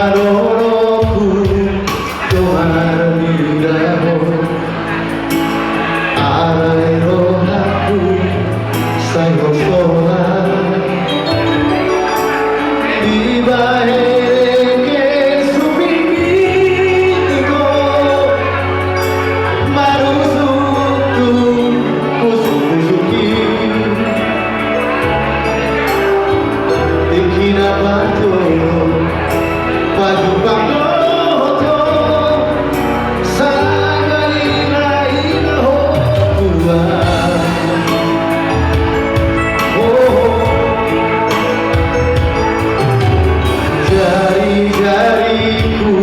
adoroku tomar miramu arai rohaku sayo sola di bahere ke subimiko marusutu kusuki ikina batoro padu pangloto sagalina inaho kuat jari-jariku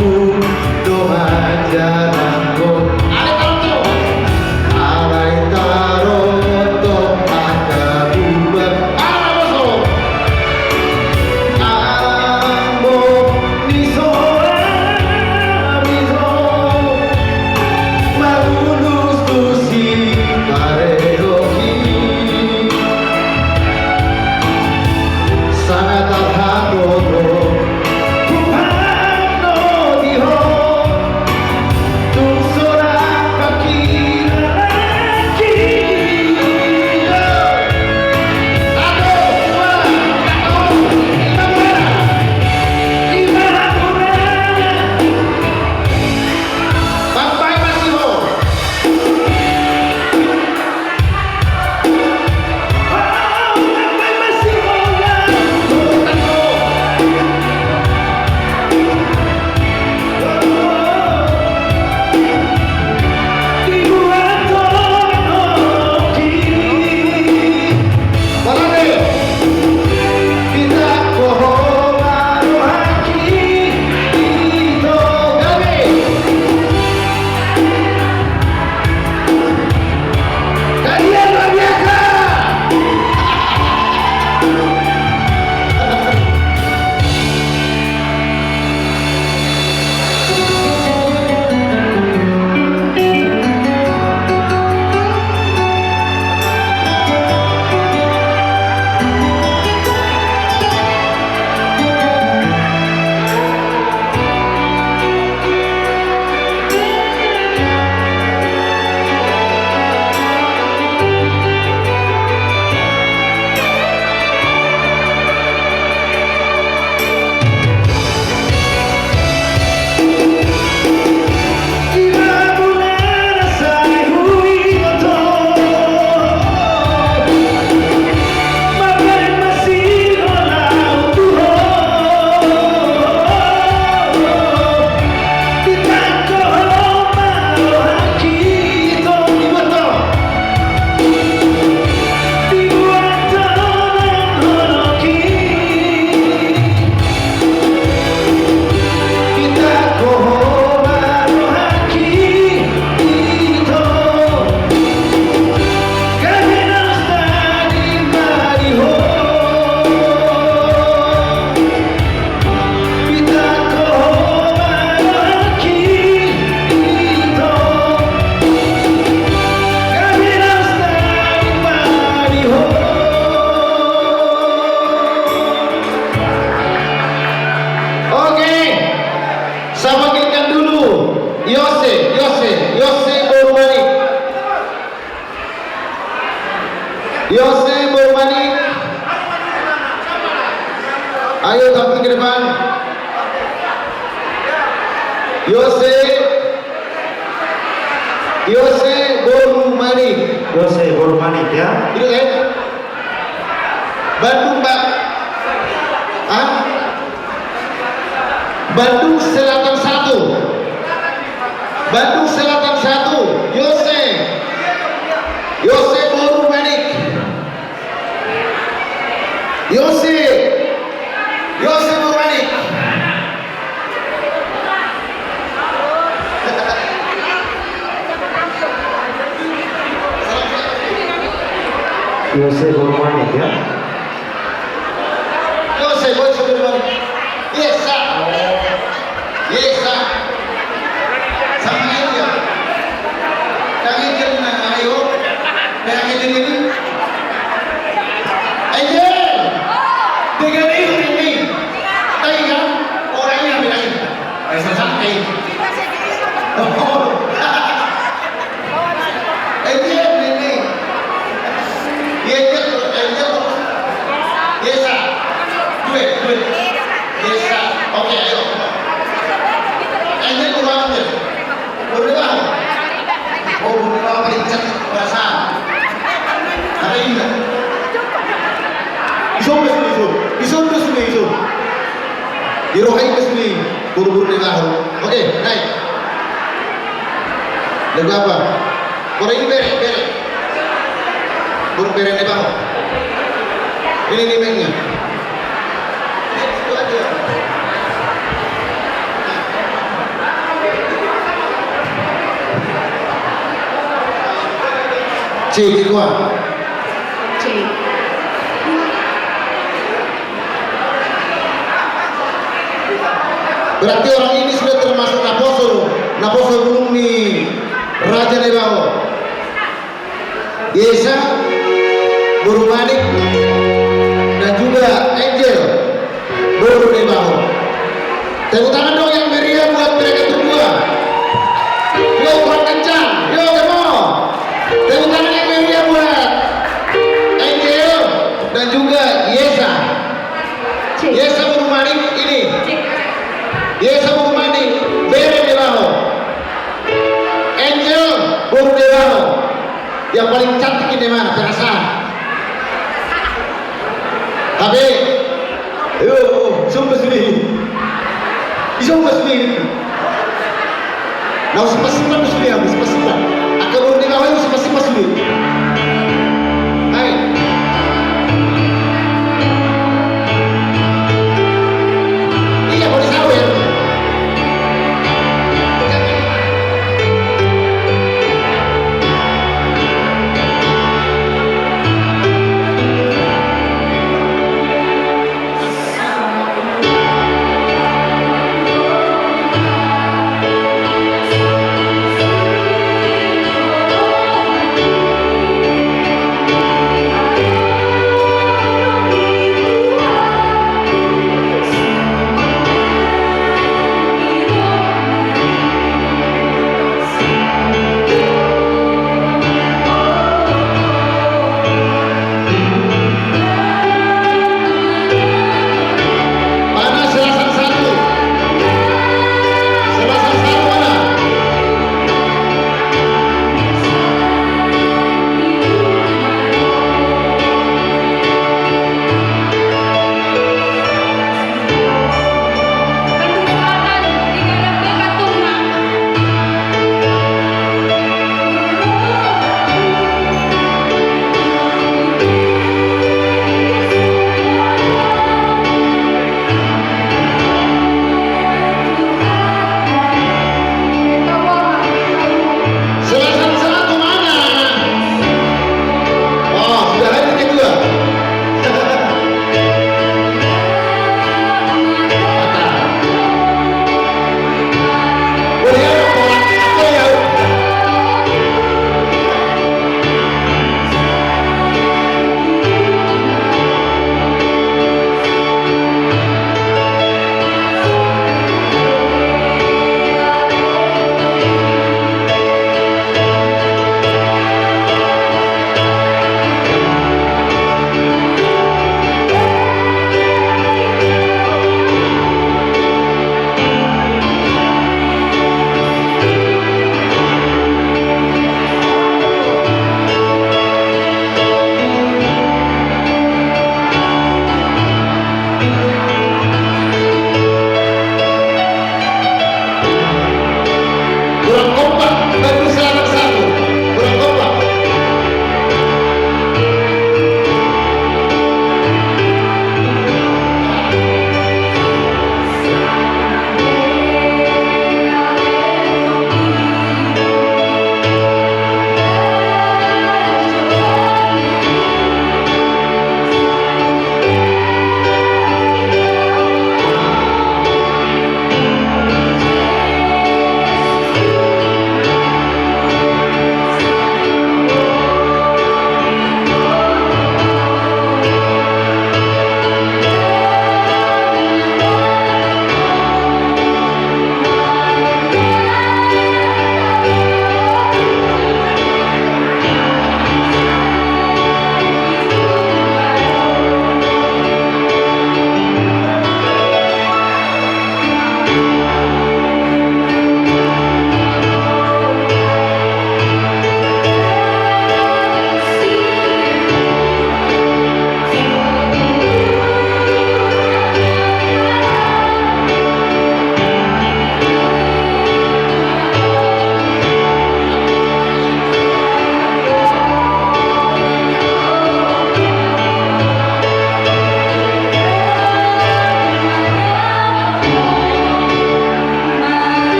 doa jalanku alai taro to ada bubar ambo niso marulus tusi paredoki sangat terharu Yose Bormanik, ayo tampil ke depan. Yose Bormanik, Yose Bormanik ya. itu kan? Bandung Pak, Bandung Selatan 1, Bandung Selatan 1, Yose Bormanik. Yose Bormanik. Yose Bormanik ya. Yose Bormanik. Yes sir. Yes sir. Sama aja. Kami kena ayo. Kami ini. Ayo. Dengan ini. Tanya orangnya bilang. Oh. Angel ini. Angel. Yes, sir. Good. Yes, sir. Oke, ayo. Angel kurang aja. Berdua. Oh, berdua paling cantik perasaan. Ada ini enggak? Isom ke sini, isom. Dirohai ke sini, buru-buru di tahu. Oke, naik. Lagu apa? Kore ini bere. Buru bere di bawah. Ini nih mic-nya. Itu aja. Cik, kuat. Berarti orang ini sudah termasuk Naposo Gunung ni Raja Nebao. Yesa, Buru Manik, dan juga Angel Buru Nebao. Tepuk tangan dong yang meriah buat mereka berdua. Yo kurang kencang, yo demo. Tepuk tangan yang meriah buat Angel dan juga Yesa. Yesa Buru Manik ini. Yesa Buru Manik Bere Nebao. Angel Buru Nebao. Yang paling cantik ini mana? Perasaan. Tapi, yo, sumpah sini. Sumpah sini. Nau simpan sini, aku simpan. Aku Buru Nebao itu simpan sini. Hai. Iya, boleh sawer.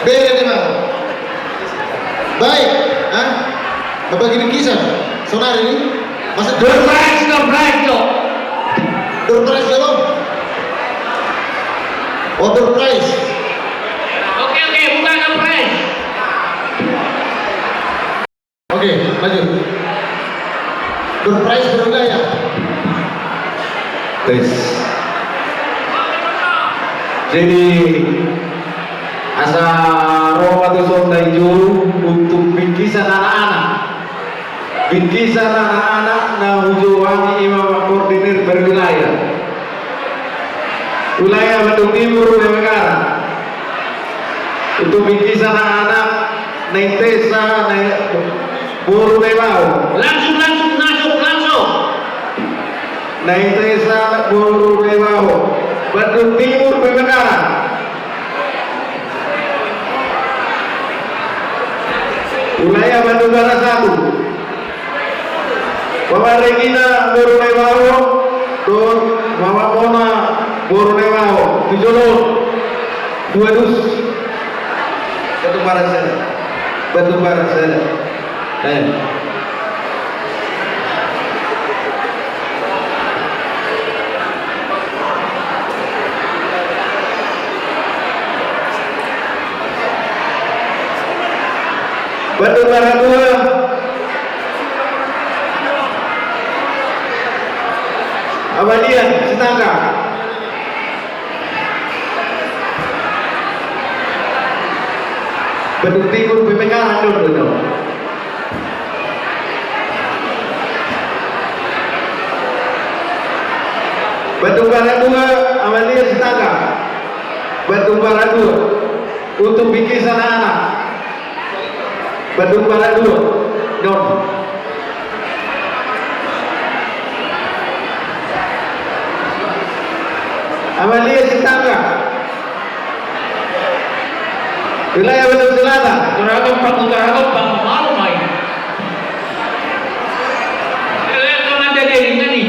Beda nih bang. Baik, ah, berbagi kisah. Sonar ini, masa Door prize yo. door prize ya bang? Oh door prize. Oke, buka door prize. Oke, lanjut. Door prize berwilayah. Tes. Jadi asa roh sonda juru untuk bingkisan anak-anak. Bingkisan anak-anak na hujuwangi imam koordinir berwilayah. Wilayah Bandung Timur Negara. Untuk bingkisan anak-anak Nentesa Buru Dewau. Langsung masuk. Nentesa Buru Dewau. Bandung Timur Negara. Wilayah Bandung Barat 1. Bapak Regina Borneo, Don Bapak Mona Borneo, Tujolo, Duadus, Bandung Barat sana. Bandung Barat 2. Abadian Setangga. Bandung Timur PPK dulu. Bandung Barat 2 Abadian Setangga. Bandung Barat 2 untuk bingkisan anak. Bandung Barat 2 Don. Amalia Sintangga. Wilayah Bandung Selatan. Utara Bang mau main. Kalian ada di sini.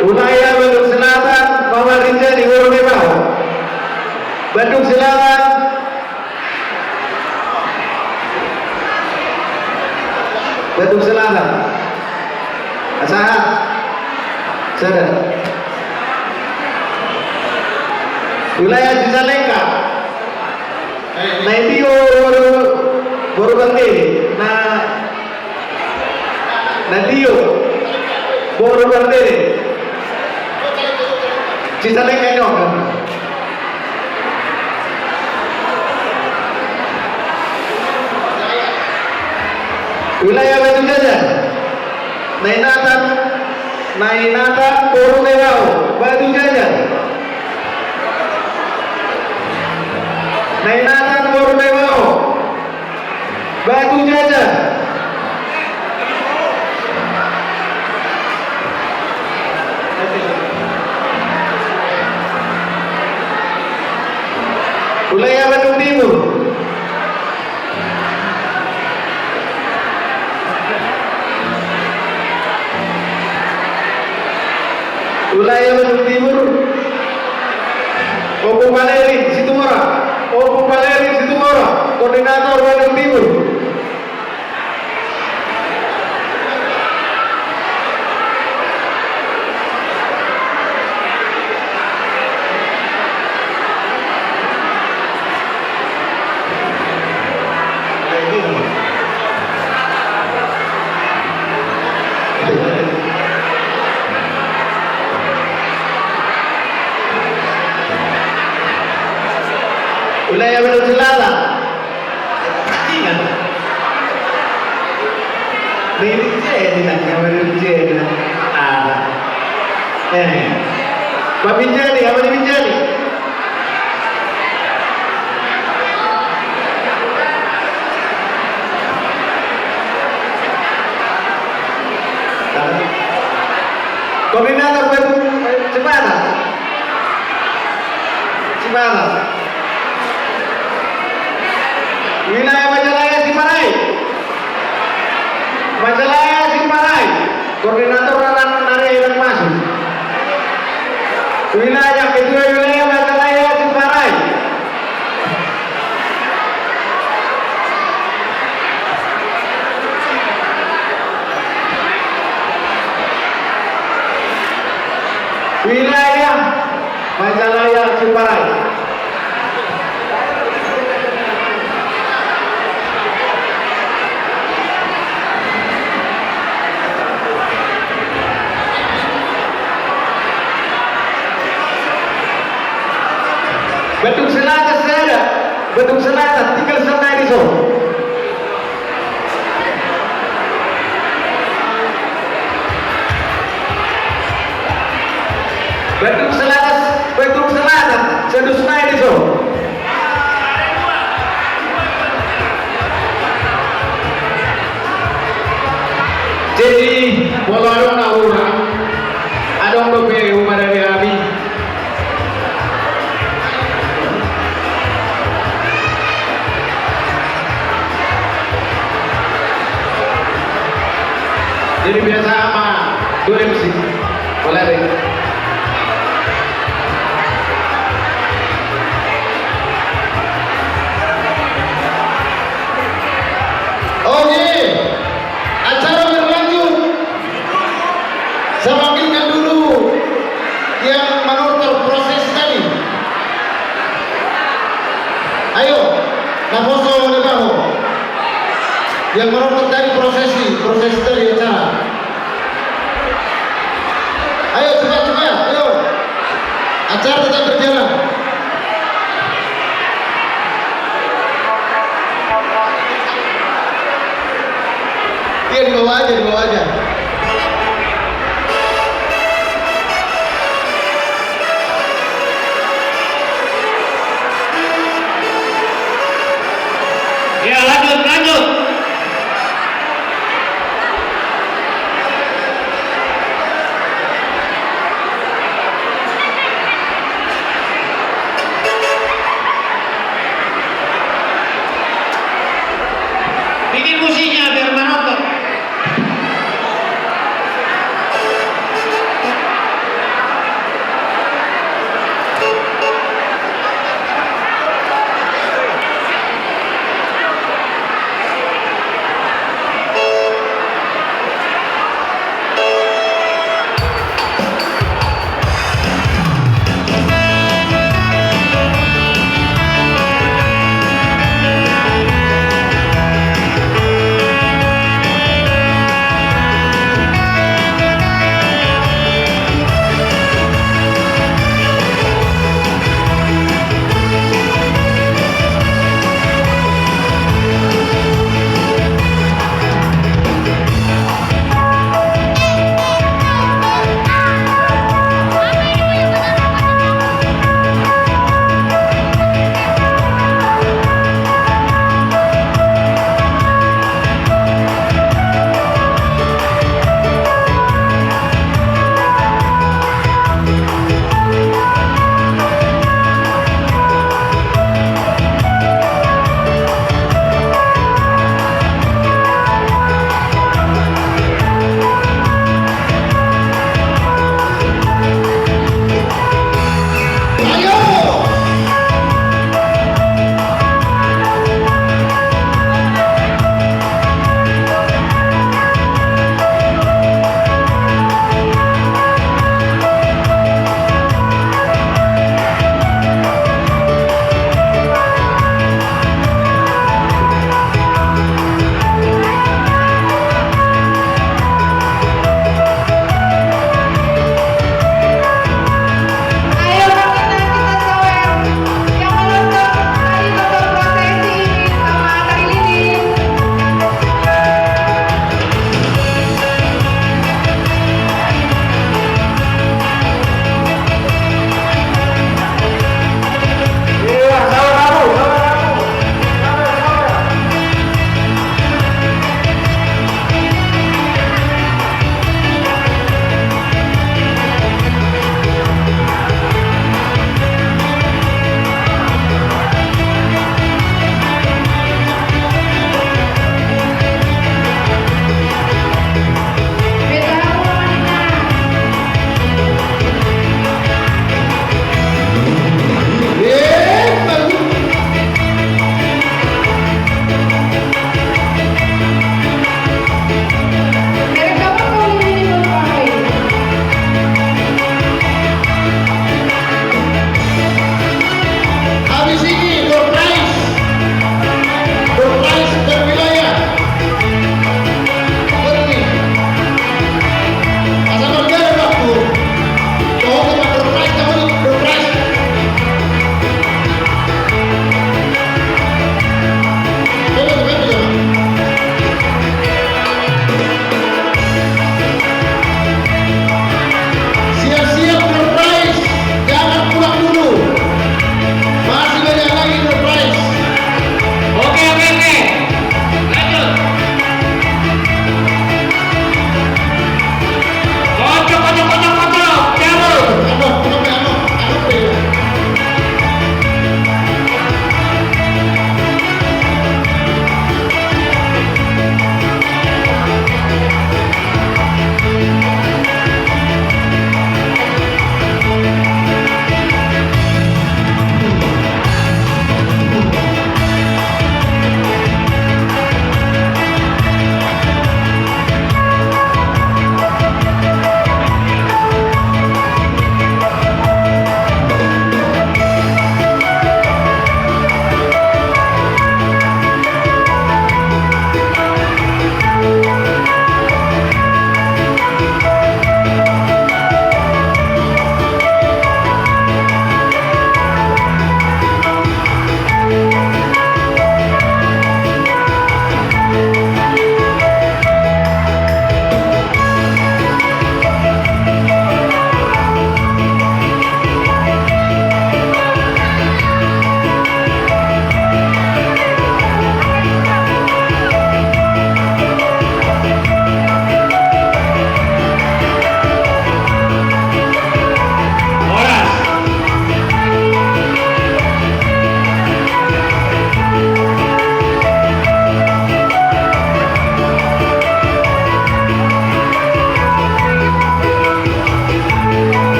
Wilayah Bandung Selatan, Mama Rinja di Borneo. Bandung Selatan. Bandung Selatan. Asahan. Sadar. Wilayah Cicalengka. Nah itu baru ganti. Nah Dio baru ganti. Cicalengka itu. Wilayah Batu Jajar. Nainatan Borneo, Batu Jajar. Nainatan Borneo, Batu Jajar. Wilayah Bandung Timur. Wilayah Bandung Timur. Opo Valeri Situmora, koordinator Bandung Timur. Wilayah Bandung Selatan. Ingat. Ini jadi nak Bandung jadi. Pak Binjani, apa di Binjani? Koordinator Bandung Cipanas. Wilayah Majalaya Simparai. Koordinator Nari yang masuk. Wilayah kedua wilayah Majalaya Simparai. Bedung selatan saya ada. Bedung selatan tinggal santai di so. Bedung selatan, sedus naik di so. Jadi walau ada orang, ada orang dope umar dari kami. Jadi biasa sama 2 MC. Boleh deh. Oke, acara berlanjut. Saya panggilkan dulu yang menonton proses tadi. Ayo, Nafoso Nebaho. Yang menonton tadi proses tadi acara. Ayo cepat, ayo. Acara tetap berjalan. Iya di bawah aja. Ya, lanjut.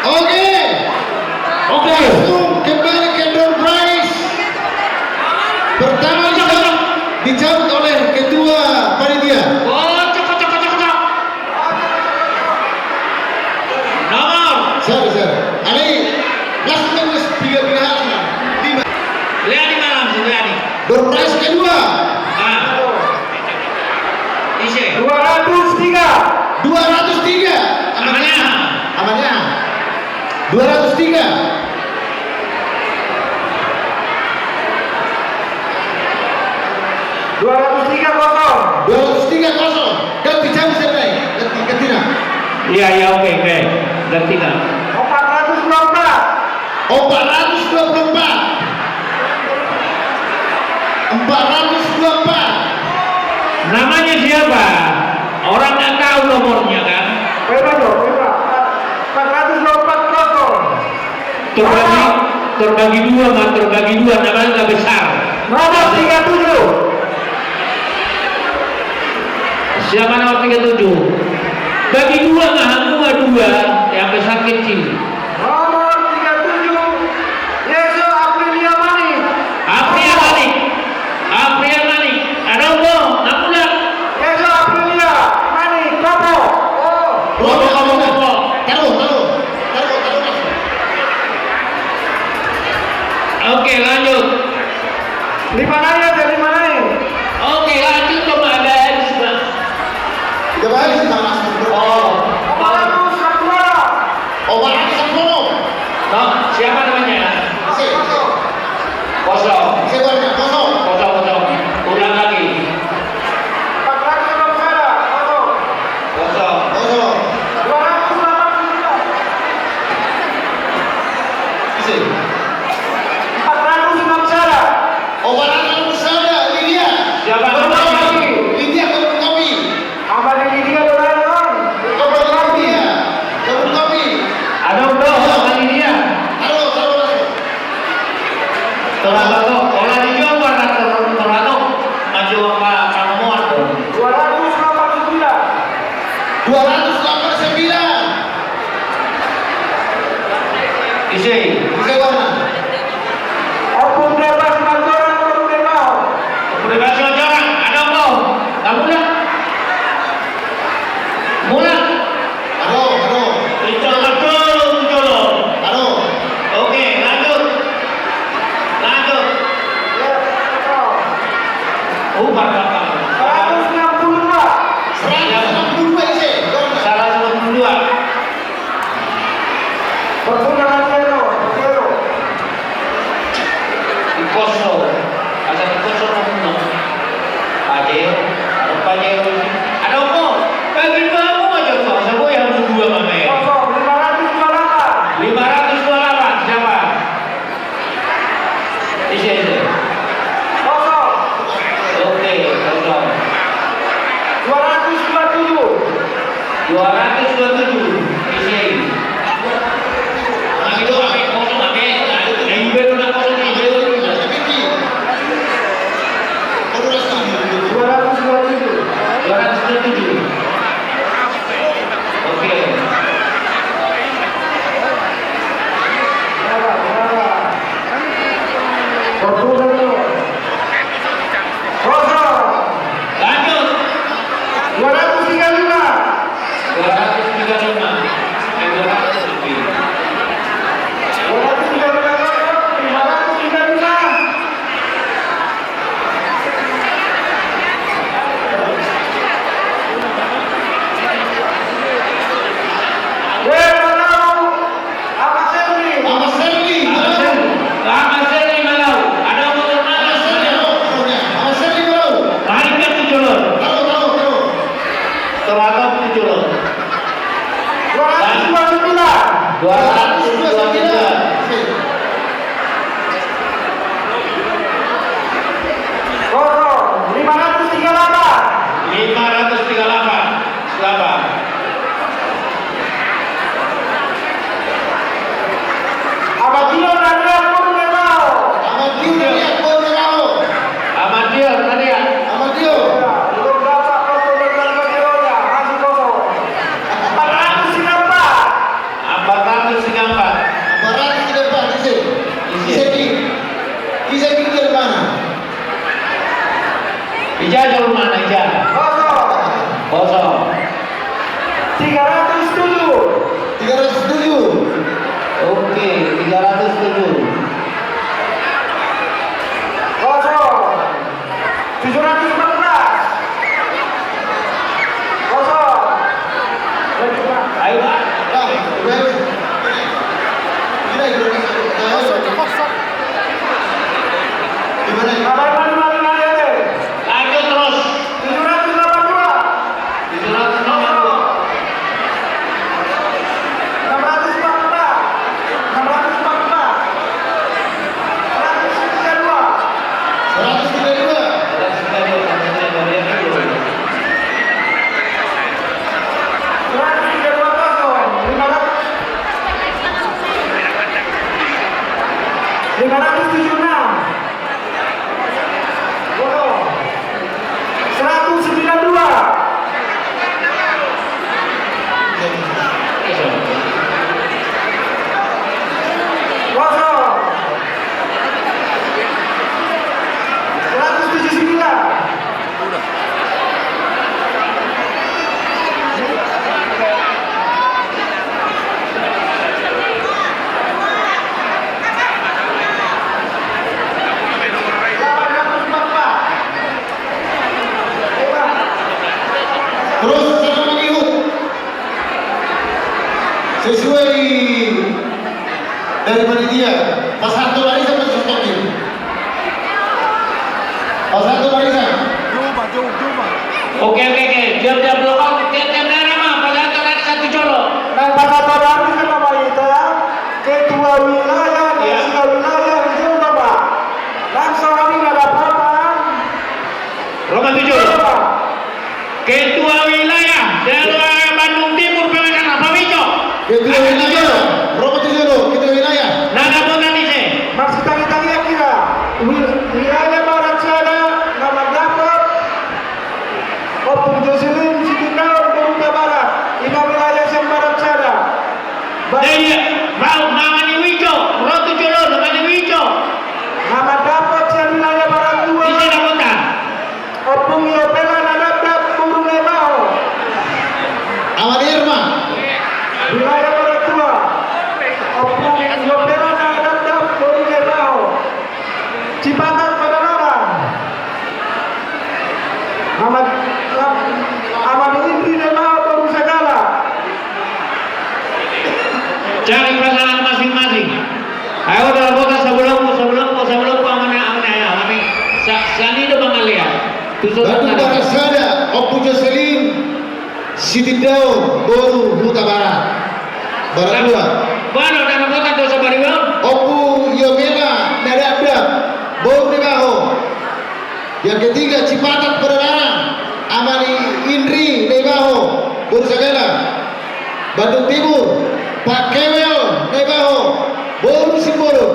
Oke. Langsung kembali ke door prize. Pertama dicabut oleh ketua panitia. Oh, cocok. Nomor. Sir. Ali, last minus 3 pilihan 5. Lihat di malam Suryani. Door prize kedua Ah. Isi. 203. 203. Amannya. 203. 203-0. Ganti jam selesai. Ganti Tina. Iya, oke. Ganti kan. 424. 424. 424. Namanya siapa? Orang nggak tahu nomornya kan? Berapa? 424. Terbagi dua, namanya nggak besar. Nomor 37. Siapa nomor 37? Bagi dua dua, yang besar kecil. Nomor 37. Yesus Aprilia Manik. Aprilia Manik. Ada apa? Namulah. Yesus Aprilia Manik. Kopo. Taruh. Oke, lanjut. Lima naik. Oke, lanjut ke mana? Tiga balik kita langsung. Oh, 400. Oh, barang Sabrono. no, siapa namanya? Kosong. Sebarnya kosong. Ulang lagi. 400. Kosong. Kosong. 289. Isi. 406. Oh, barang besar Lydia. Siapa namanya? Lydia kebun kopi. Abang ini dia berlawan. Kebun kopi ya. Kebun kopi. Ada bro, kali dia. Taruh langsung. Terlalu, kalau dijual terlalu maju apa nomor? 289. 289. Isi. Isi warna. Opung bebas Marjoran baru mau. Bebas orang. Ada bro. Kamu dah. Mula. Aduh. Itu betul. Aduh. Oke, lanjut. Berapa? 162. 162 isi. Warna. Salah 92. Pertukaran zero. Di kosong. Asal di kosong nomor. Pajero. Ada pajero. Ada apa? Bagi kamu aja kok. Saya yang berdua mana ya? 528. 528. Siapa? Isi. Kosong. Oke, kosong. 227. 227. Isi. 434 Ise pinggir mana? Ija jauh mana Ija? Kosong. 307 Oke, 307. 714. Ayo Pak. Lanjut terus. 779. Terus sana mengikut sesuai dari panitia. Pas satu barisan masuk stokin. Pas satu barisan. Oke. Diam blokal. Tiap daerah mah. Padahal ada satu colok. Nah, pada tahun ini sama kita ketua wilayah, ketua wilayah itu Bapak. Langsung kami nggak ada apa-apa. Roma 7. Ketua wilayah daerah Bandung Timur PWK Pak Wijo. Ketua wilayah. Romo Tijolo. Ketua wilayah. Nada Bonan Ise. Maksud kita kira wilayah Barat Sada nama dapat Opung Joselin Sitindaun Buruka Barat. Ini wilayah yang Barat Sada. Dari mau namanya Wijo. Rotu Jolo namanya Wijo. Nama dapat yang wilayah Barat Dua. Ise Dakotan. Opung Yopela Nadab Burung Lebao. Aman Irma. Wilayah Barat Dua. Opung Yopela Nadab Burung Lebao. Cipatat Padalarang. Aman Indri Lebao Baru Segala. Cari perasaan masing-masing. Ayo dalam kota sebelum amanah ya. Kami sani do bangalia. Batu Barat Sada. Opung Joselin Sitindaun Boru Huta Barat. Barat Dua. Baru dalam kota dosa bariwang. Opung Yomela Nadab Boru Nebaho. Yang ketiga Cipatat Padalarang. Amani Indri Nebaho Boru Segala. Bandung Timur Pak Kewel Nebaho Boru Simbolo.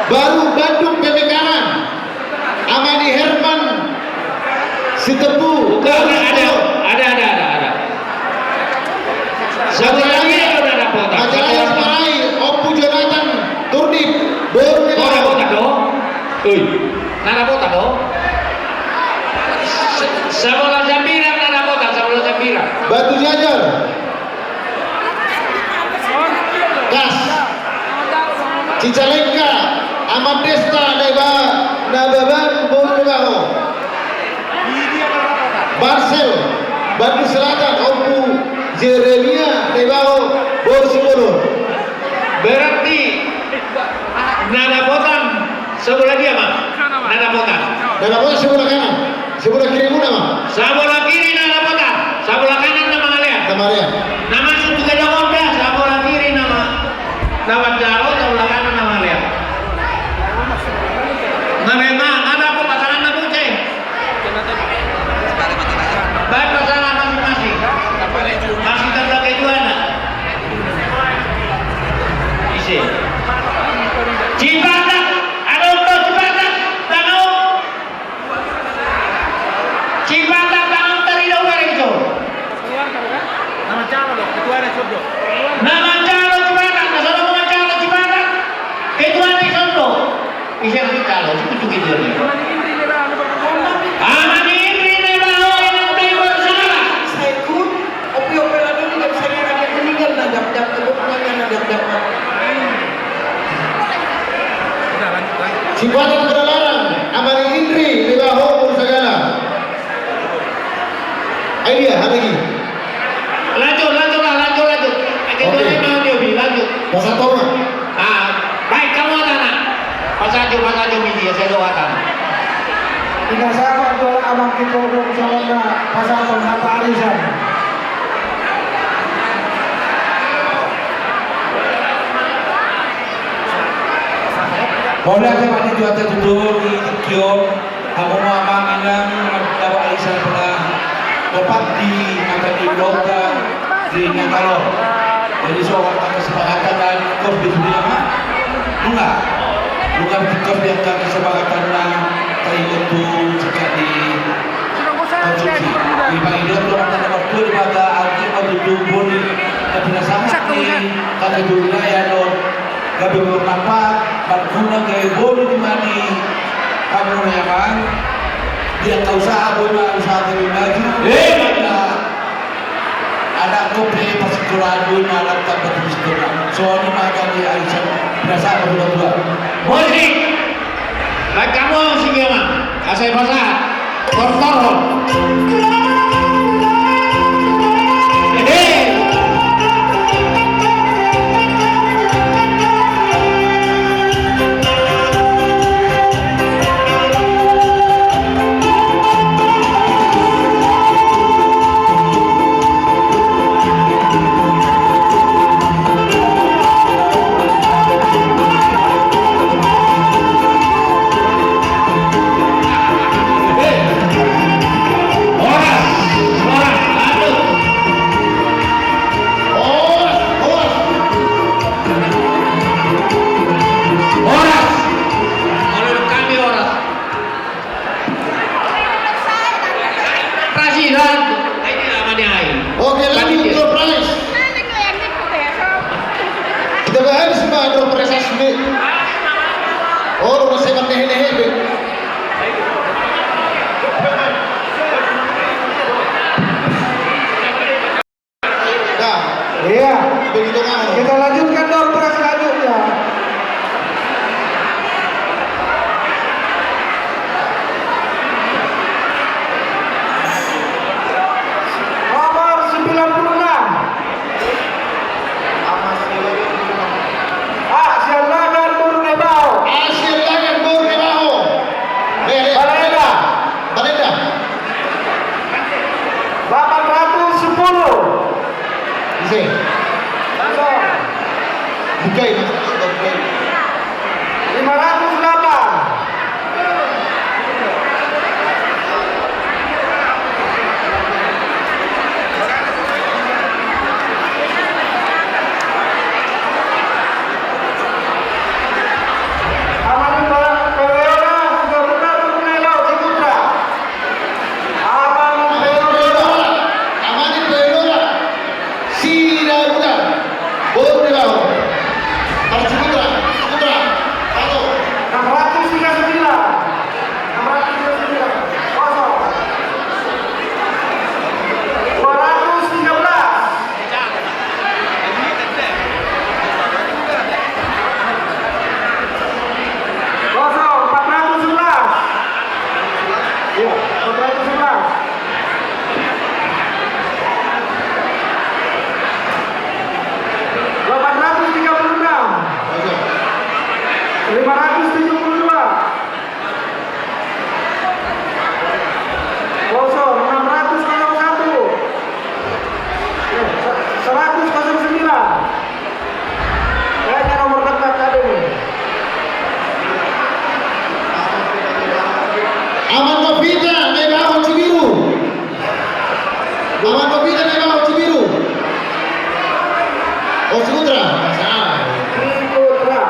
Baru Bandung Pemekaran Amani Herman Sitepu. Ada. Satu lagi ada kota. Majalaya Semarang Opung Jonathan Turnip Boru Ada Nebaho. kota dong. Nada kota dong. Sabola Zambira nada kota. Sabola Zambira. Batu Jajar Gas Cicalengka Ahmad Desta Nababan Boru Nebaho. Barsel Bandung Selatan Opung Jeremia Nebaho Boru Simbolo. Berarti nada kota sebelah dia mah. Nada kota. Dan apa sebelah kanan? Sebelah kiri mana mah? Sebelah kiri nada kota. Sebelah kanan nama kalian. Kemarin. Nama suku kedong dah. Sebelah kiri nama Jaro. Sebelah kanan nama kalian. Memang ada apa pasangan nabu ceng? Baik pasangan masing-masing. Masih terdapat kejuana. Isi. Bisa nanti kalau itu juga dia nih. Mana ini nila ano ba? Aman ini baho yang udah salah. Saya ikut. Opi-opi lagi nggak bisa lagi meninggal na dap-dap kebukannya na dap-dap. Simpanan Padalarang, Amani Indri, Libaho, Pursagala. Idea, hari ini. Lanjut. Oke. Lanjut. Bahasa Toma. Ah, baik kamu anak. Pasajo media saya doakan. Tidak sama jual abang kita bersama na pasal mata arisan. Boleh saya banyak jual tertutur di Kion. Aku mau amang ilang dapat arisan pula dapat di akan diblokkan di Nyatalo. Jadi soal kesepakatan dan kos di dunia mah enggak. Bukan kos yang kesepakatan dan kayak itu jika di konsumsi. Di Bangkok itu ada waktu di mana alki waktu tubuh di berdasarkan di kata dunia ya non. Gabi bermanfaat, berguna gaya bodoh di mana kamu memang dia tahu usaha boleh usaha lebih maju. Ada kopi pas kurang malam tak betul sekolah. Soalnya makan di Aisyah biasa berdua. Musik. Baik kamu sih gimana? Kasih pasah. Tortor. Oke, lanjut door prize. Kita bahas semua door prize asli. Oh, udah saya pakai ini. Dah, Iya, begitu kamu. kita lanjutkan door prize selanjutnya. Nomor 96. Sialagan Burnebao. Hasil lagan Bor de Bajo. Balenda. Balenda. 810. Isi. Langsung. Bukai maksudnya bukai. 508. Aman Pereira sudah benar menelok Ciputra. Aman Pereira. Amani Pereira. Sida Budak. Bor de Bajo. Ciputra. Satu. 639. 639. Kosong. 213. Kosong. 411. Iya, 411. 836. 572. Kosong 601. 109. Kayaknya nomor dekat ada nih. Aman Novita de Bajo Cibiru. Aman Novita de Bajo Cibiru. Oh, Ciputra. Salah. Ciputra.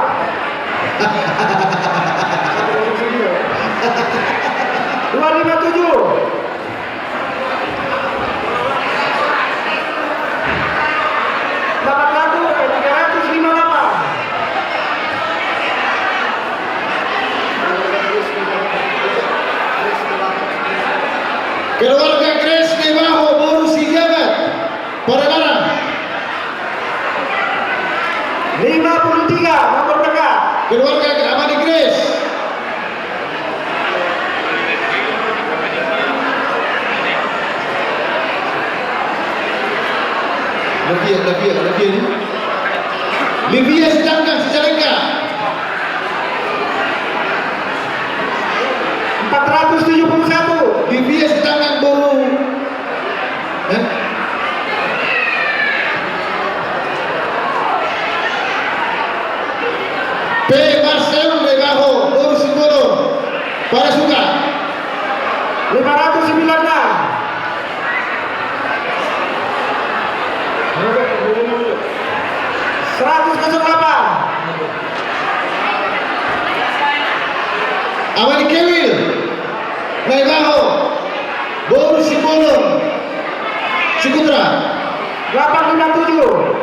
Keluarga Grace Nebaho Boru Sijabat Padanaran 53 nomor dekat. keluarga Amani Grace Livia Livia sedangkan Cicalengka 471. Livia sedangkan Boru P. Marcel Nebaho Boru Simbolo Para Suka 596. 108. Amani Kewil Nebaho Boru Simbolo Sikutra 857.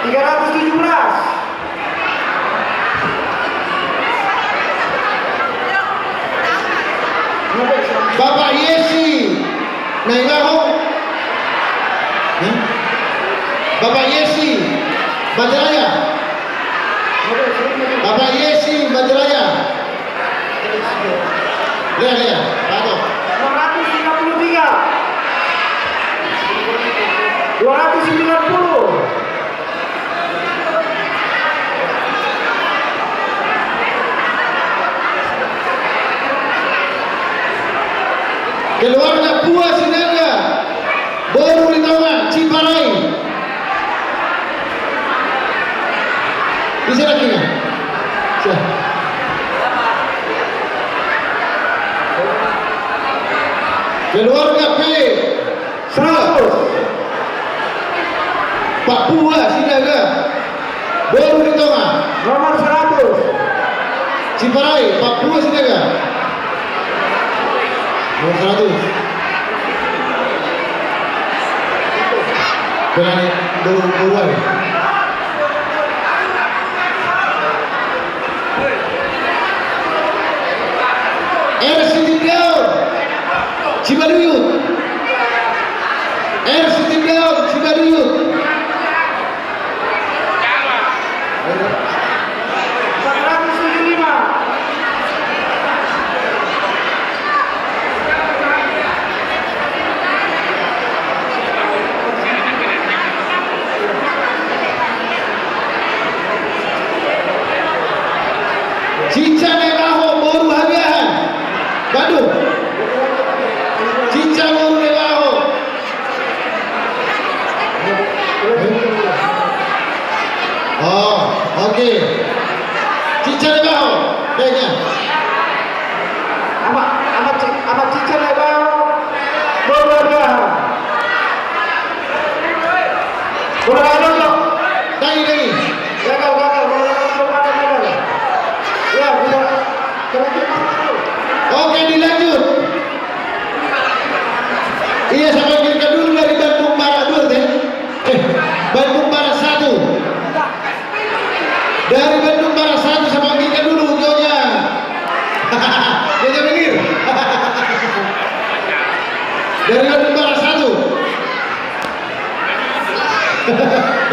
317. Bapak Yesi Nebaho Bapak Yesi Majalaya Bapak Yesi Majalaya Lihat Pak 290. keluarga Pua Sinaga Boru Litawa Ciparai bisa lagi nggak? Keluarga P 100 Pak Pua Sinaga Boru Litawa Nomor 100. Ciparai Pak Pua Sinaga nomor 100 berani Boruan Sitindao Cibaduyut Sitindao Cibaduyut 475. Cica Nebaho Boru Habiahan Bandung Cica Boru Nebaho oh oke Cica Nebaho baiknya Amat Cica Nebaho Boru lagi gagal. Ya, udah. oke dilanjut iya saya panggilkan dulu dari Bandung Barat dulu deh Bandung Barat 1 dari Bandung Barat 1 saya panggilkan dulu Nyonya Nyonya Benir dari Bandung Barat 1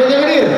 Nyonya Benir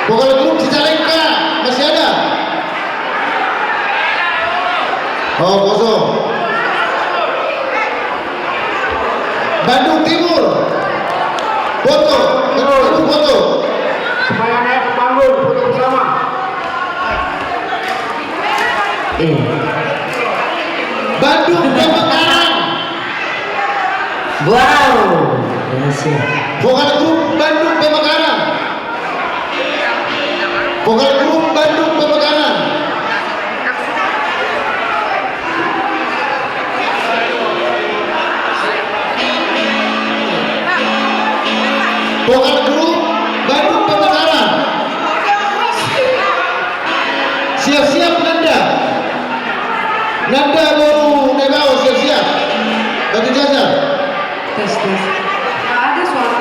Vokal grup Cicalengka masih ada? Oh, kosong. Bandung Timur. Foto. Bandung Timur foto. Supaya naik ke panggung foto bersama. Bandung Pemekaran. Wow, rahasia. Vokal grup Bandung Pemekaran. Vokal grup Bandung Pemekaran. Vokal grup Bandung Pemekaran. Siap-siap Nanda. Nanda baru Nebao siap-siap. Batu Jaja. Tes. Nggak ada suara.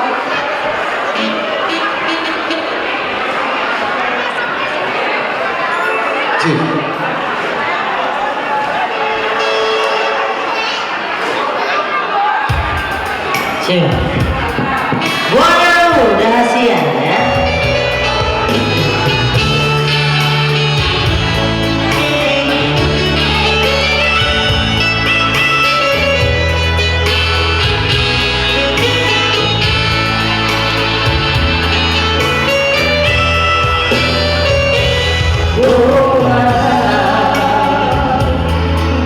Cik. Cek. Wow, rahasia ya.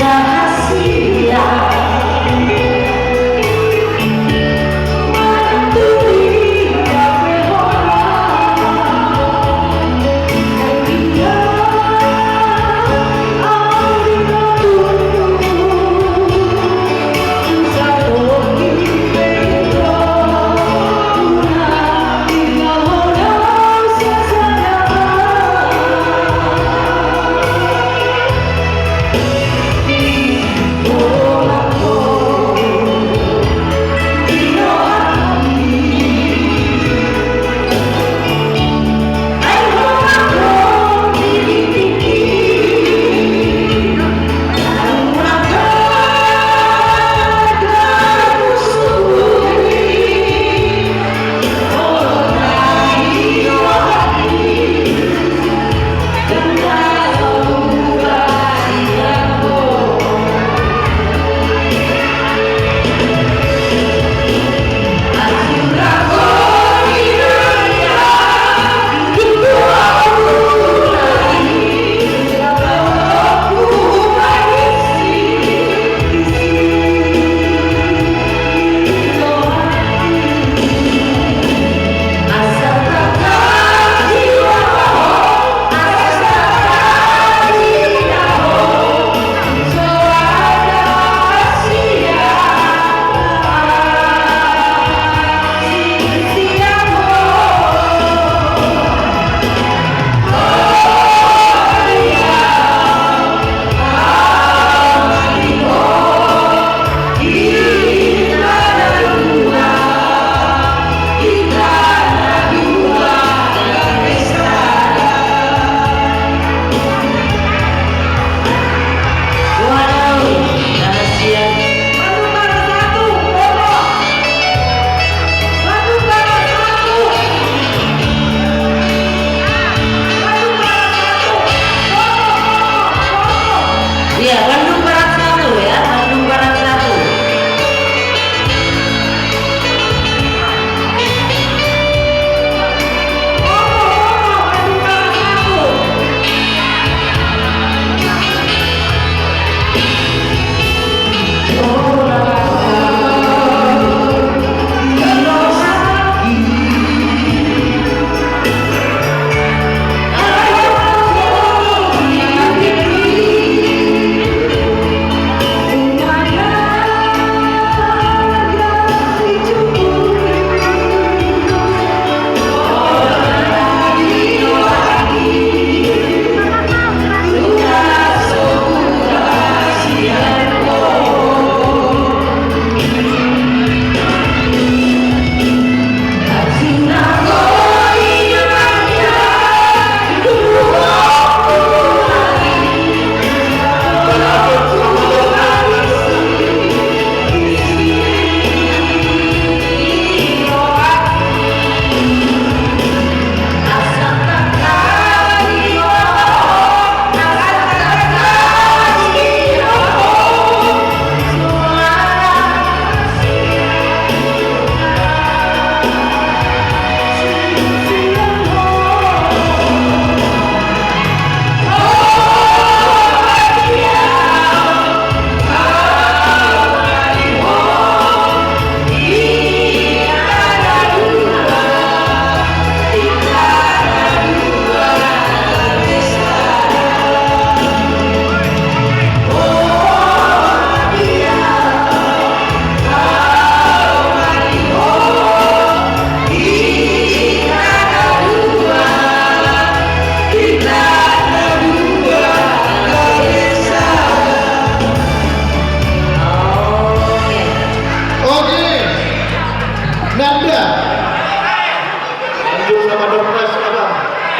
Rahasia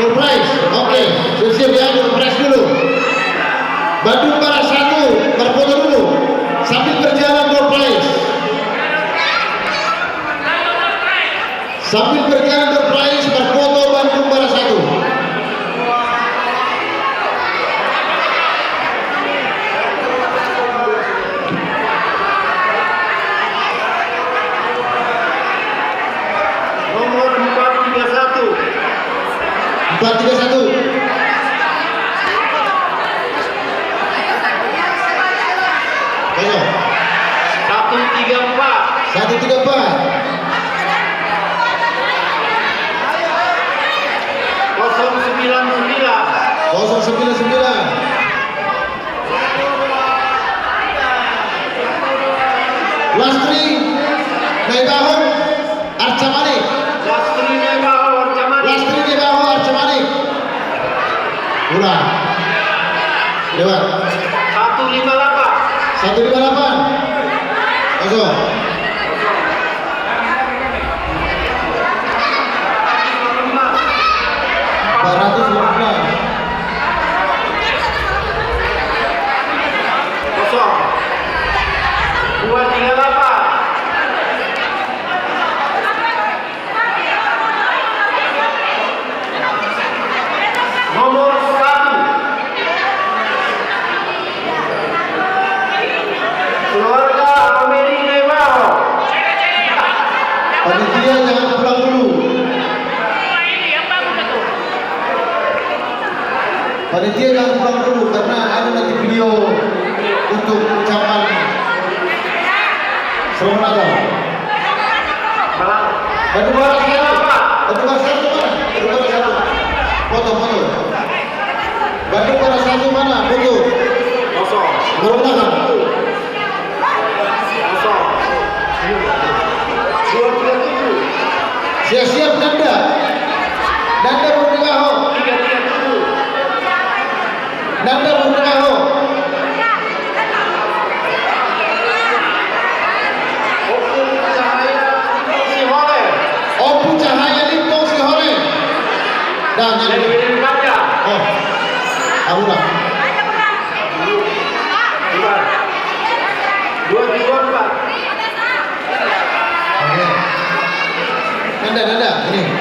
Door prize. Oke, siap-siap ya, door prize dulu. Bandung Barat 1, berfoto dulu. Sambil berjalan door prize. Sambil berjalan door prize, berfoto Bandung Barat 1. Nomor 431. 431. Kosong. 134. 134. 099. 099. Lastri Naibaho Arcamanik. Lastri Nebaho Arcamanik. Lastri Naibaho Arcamanik. Kurang. Lewat. 158. 158. Kosong. 415. Kosong. 238. Nomor 1. Keluarga Ameri Nebaho. Panitia jangan pulang dulu. Panitia jangan pulang dulu karena ada nanti video untuk ucapan selamat Natal. Bandung Barat 1. Bandung Barat 1 mana? Bandung Barat 1. Foto. Bandung Barat 1 mana? Foto. Kosong. Berbentangan. Kosong. 237. Siap-siap Nanda. Nanda Burnibaho. 337. Nanda Burnibaho. Oku Cahaya Sihole. Opu Cahaya Limpong Sihore. Dah Dari nyanyi. Birin Kaca. Oh. Aku dah. 234. Oke. Nanda, ini.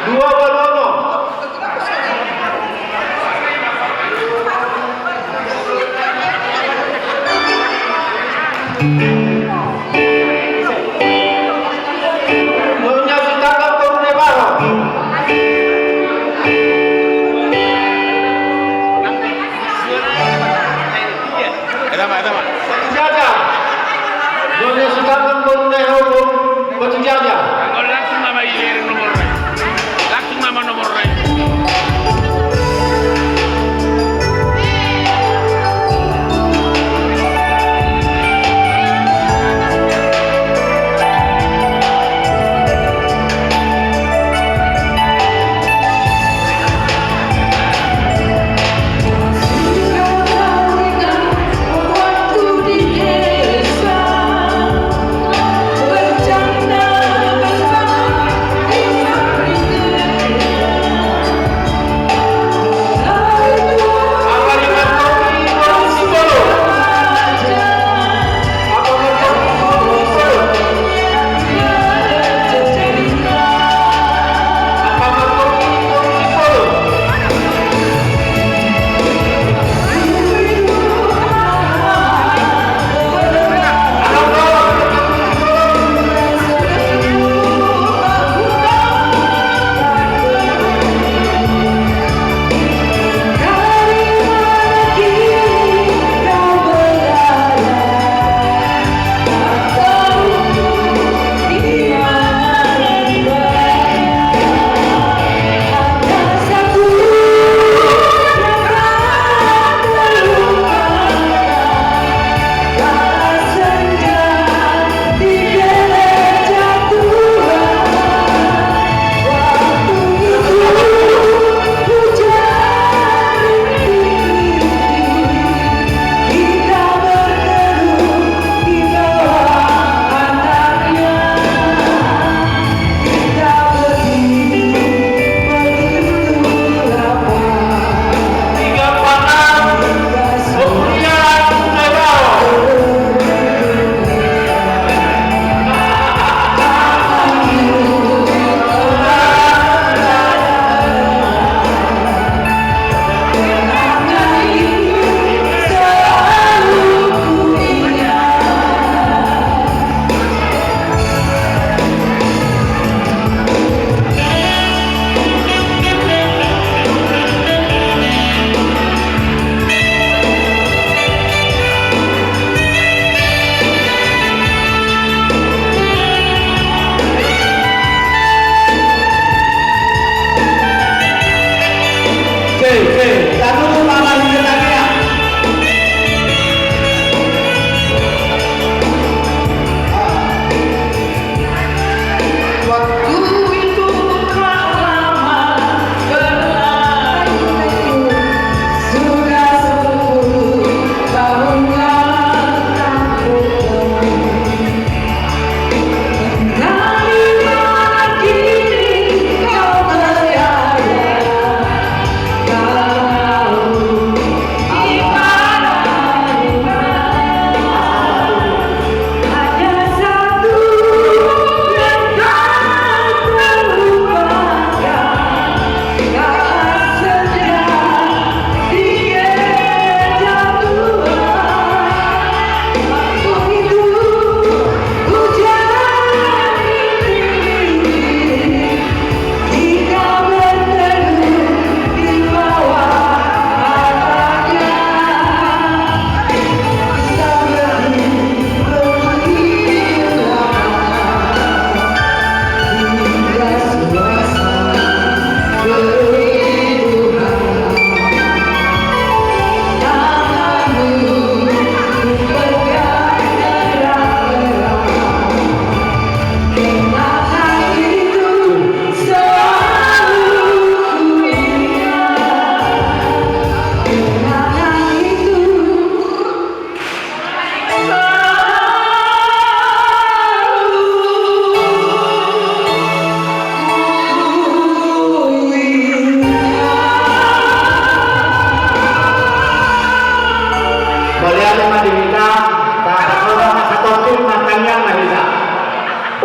Dua Balono.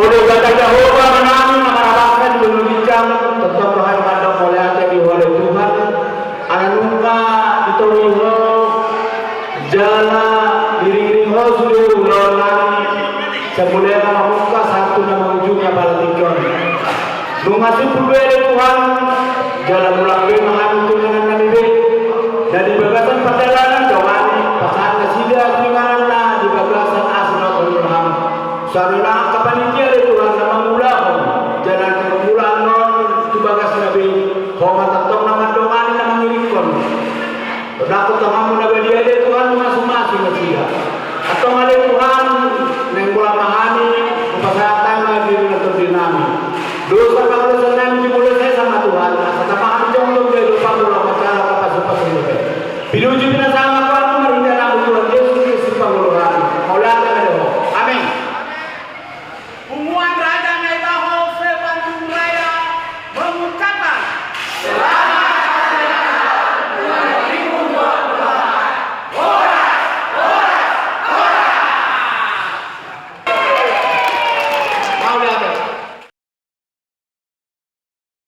Oleh kata Jehovah menami mengarahkan berbincang tetap rohai mandang oleh hati oleh Tuhan. Anunga ditolong jala diri-diri sudah ulolani semuanya muka satu nama ujungnya balatikon. Mengasih pulbele Tuhan jalan ulang be mengatur dengan nabi dan di bagasan perjalanan jawani pasangan kesida keringanan di bagasan asnatul Tuhan. Sarina kapanitia dari Tuhan nama mulahu jalan kemulaan non di bagas nabi homa tetap nama domani nama ngirikon. Takut kamu nabi dia dari Tuhan masing-masing kesida. Atau ada Tuhan yang mula mahani pasatan lagi atau dinami. Dosa kalau senang dimulai saya sama Tuhan. Asal mahani jauh dari lupa mula masalah apa-apa. Bidu